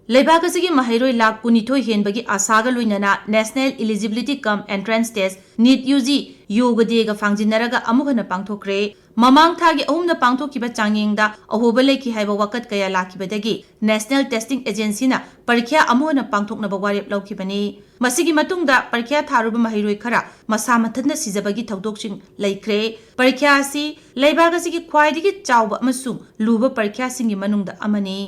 Leibak asigi mahairoi lakh 12 henbagi asaga loinana National Eligibility Cum Entrance Test NEET UG yoga dega fangjinaraga amuhana pangthokre mamang thagi ahumna pangthokiba changyengda ahoba leki haiba wakat kaya lakibadagi National Testing Agency na parikya amuhana pangthoknaba warep laukibani masigi matungda parikya tharuba mahairoi khara masa mathadna sijabagi thaudokching laikre parikya asi leibak asigi khwaidigi chawba amasung luba parikya singi manungda amani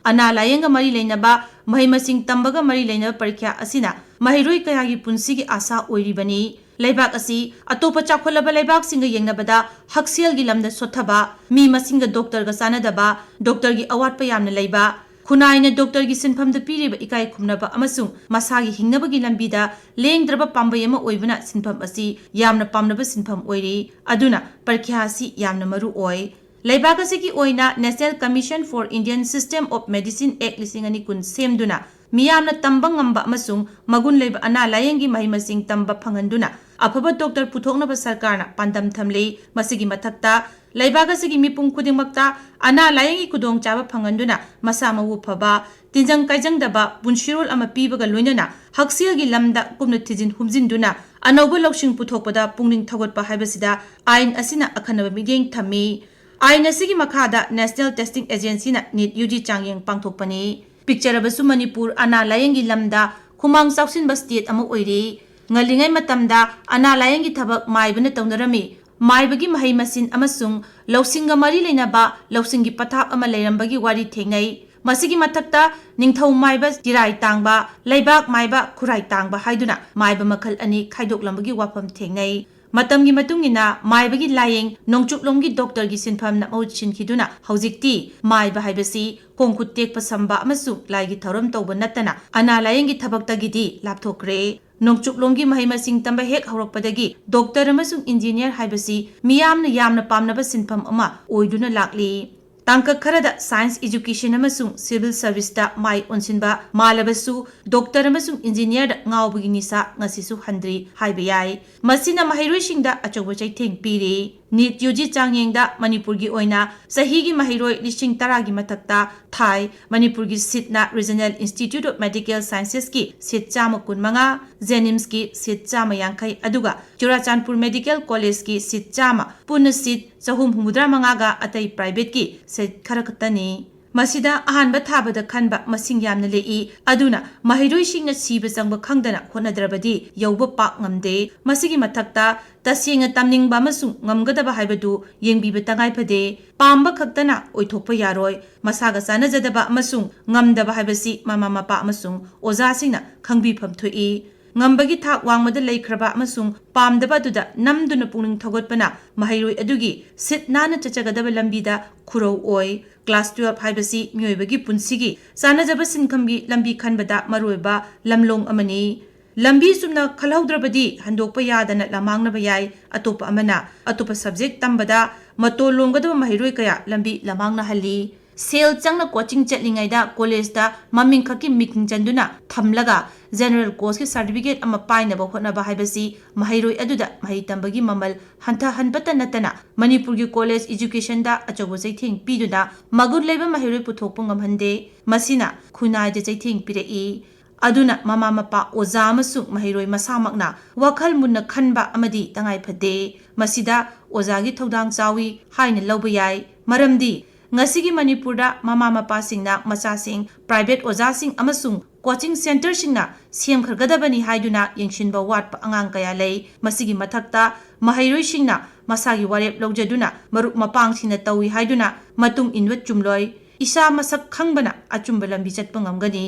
Ana layenga mari leinaba mahimasing tambaga mari leinaba parikya asina mahiroi kayagi punsigi asa oiribani leibak asi atopa chakholaba leibak singa yengnabada haksial gi lamda sothaba mi masinga doctor ga sanadaba doctor gi awatpa yamna leiba खुनाइना doctor की सिनफम पीरीब इकाई खुमनब अमसुंग मसागी हिंगनबगी लंबीदा लेंद्रब पांबय अमा ओइबना सिनफम असि यामना पामनब सिनफम ओइरी अदुना परख्या असि यामना मरु ओइ लेबाक असि ओइना national commission for Indian system of medicine act 2020 सेमदुना मियामना तंबा ngamba अमसुंग मगुन लेब अना लायंगी महिमसिंग तंबा फंगंदुना अफब डॉक्टर पुथोकनब सरकारना पांदम थमले मसिगी मथक्ता लेबाक असि मिपुम खुदिमक्ता अना लायंगी खुदोंग चाबा फंगंदुना मसा मवु फबा तिंजंग काइजंगदबा बुनशिरोल अमा पीबगा लोइनना हक्सियगी लमदा कुमन थिजिन हुमजिनदुना अनौब लौशिंग पुथोकपदा पुंगनिंग थगोटपा हाइबसिदा आइन असिना अखनब मिगेंग थमी आइन असिगी मखादा नेशनल टेस्टिंग एजेंसी ना नीट यूजी चांगयेंग पांगथोकपनी पिक्चर अबसु मणिपुर अना लायंगी लमदा खुमांग चाउसिनबा स्टेट अमा ओइरी ngalingay matamda ana layang gi thabak maibana tawnarami maibagi mahai masin amasung lausinga mari leinaba lausingi pathak ama leirambagi wari thengai masigi mathakta ningthau maiba jirai tangba leibak maiba khurai tangba haiduna maiba makhal ani khaidoklamagi wafam thengai matamgi matungina maibagi layeng nongchuklomgi doctor gi sinpham na mau chinkhiduna haujikti maiba haibasi kongkhut tekpa samba amasu laigi thoram tawba natana ana layeng gi thabaktagidi lapthokre nongchuklomgi mahimasing tamba hek hawrakpadagi doctor amasung engineer haibasi miyamna yamna pamnaba sinpham ama oiduna lakli tangka kharada science education amasung civil service ta mai onsinba malabasu doctor amasung engineer da ngawbagi nisa ngasisu handri haibayai masina mahiroi singda achobo chaitheng piri NEET UG चांगयेंगदा मणिपुर की ओइना सही की महिरोय लिसिंग तरा की मथक्ता थाई मणिपुर की सीटना regional institute of medical sciences की सीट 115 जेनिम्स की सीट 150 अदुगा चुराचांदपुर मेडिकल कॉलेज की सीट 100 पुन सीट 365 गा अतई प्राइवेट की सीट खरखतनी मसिदा अहानबा थाबदा खनबा मसिंग यामना लेई अदुना महिरोइसिंगना सीबा चंगबा खंगदना होनद्रबदी यौबा पाक ngamde masigi mathakta tasinga tamningba amasung ngamgadaba haibadu yengbiba tangai phade pamba khaktana oithokpa yaroi masaga sanajadaba amasung ngamdaba haibasi mama mapa amasung oja singna khangbi pham thoi ngambagi thak wangmada leikraba amasung pamdaba duda namduna pungning thogotpana mahairoi adugi sit nana chachagadaba lambida khurau oi class 12 haibasi myoibagi punsigi sanajaba sinkhamgi lambi khanbada maroiba lamlong amani lambi sumna khalhaudrabadi handokpa yadana lamangnaba yai atopa amana atopa subject tambada matol lomgadaba mahairoi kaya lambi lamangna halli सेल चंगना coaching चटलिंगाइदा college दा ममिंग खकी मिकिंग चंदुना थमलगा general course की सर्टिफिकेट अमा पाइनबा होनबा हाइबसी महिरोइ अदुदा महि तंबगी ममल हंथा हनपता नतना मणिपुर की कॉलेज एजुकेशन दा अचोबो चैथिंग पीदुना मगुर लेबा महिरोइ पुथोकपो ngamhande masina khunai de chaithing pirei aduna mama mapa oja amasung mahiroi masamakna wakhal munna khanba amadi tangai phade masida oja gi thodang chawi haina lawba yai maramdi ngasigi manipur da mama mapa singna macha sing private oja sing amasung coaching center singna sem khargadabani haiduna yengshinba watpa angang kaya lei masigi mathakta mahairoi singna masagi warep lawjaduna maruk mapang singna tawi haiduna matung inwa chumloi isa masak khangbana achumba lambi chatpa ngamgani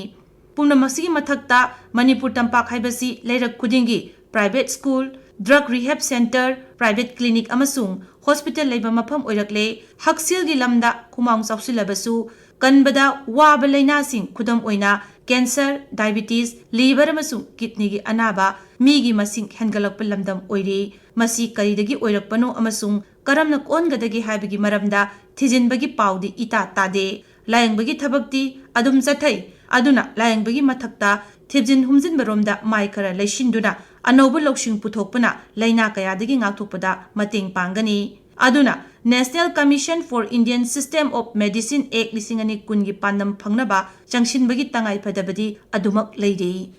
pumna masigi mathakta manipur tampak haibasi leirak khudingi private school drug rehab center private clinic amasung hospital leiba mafam oirakle haksil gi lamda kumang chausilabasu kanbada waba laina sing khudam oina cancer diabetes liver amasung kidney gi anaba mi gi masing hengalak lamdam oiri masi karidagi oirakpano amasung karamna kongadagi haibagi maramda thijinbagi paudi ita tade layangbagi thabakti adum chathai aduna layangbagi mathakta thibjin humjin baromda mai khara leishinduna anauba loksing puthokpana laina kayadagi ngakthokpada mateng pangani aduna National Commission for Indian System of Medicine Act 2010 ꯒꯤ ꯄꯥꯟꯗꯝ ꯐꯪꯅꯕ ꯆꯪꯁꯤꯟꯕꯒꯤ ꯇꯉꯥꯏ ꯐꯗꯕꯗꯤ ꯑꯗꯨꯃꯛ ꯂꯩꯔꯤ꯫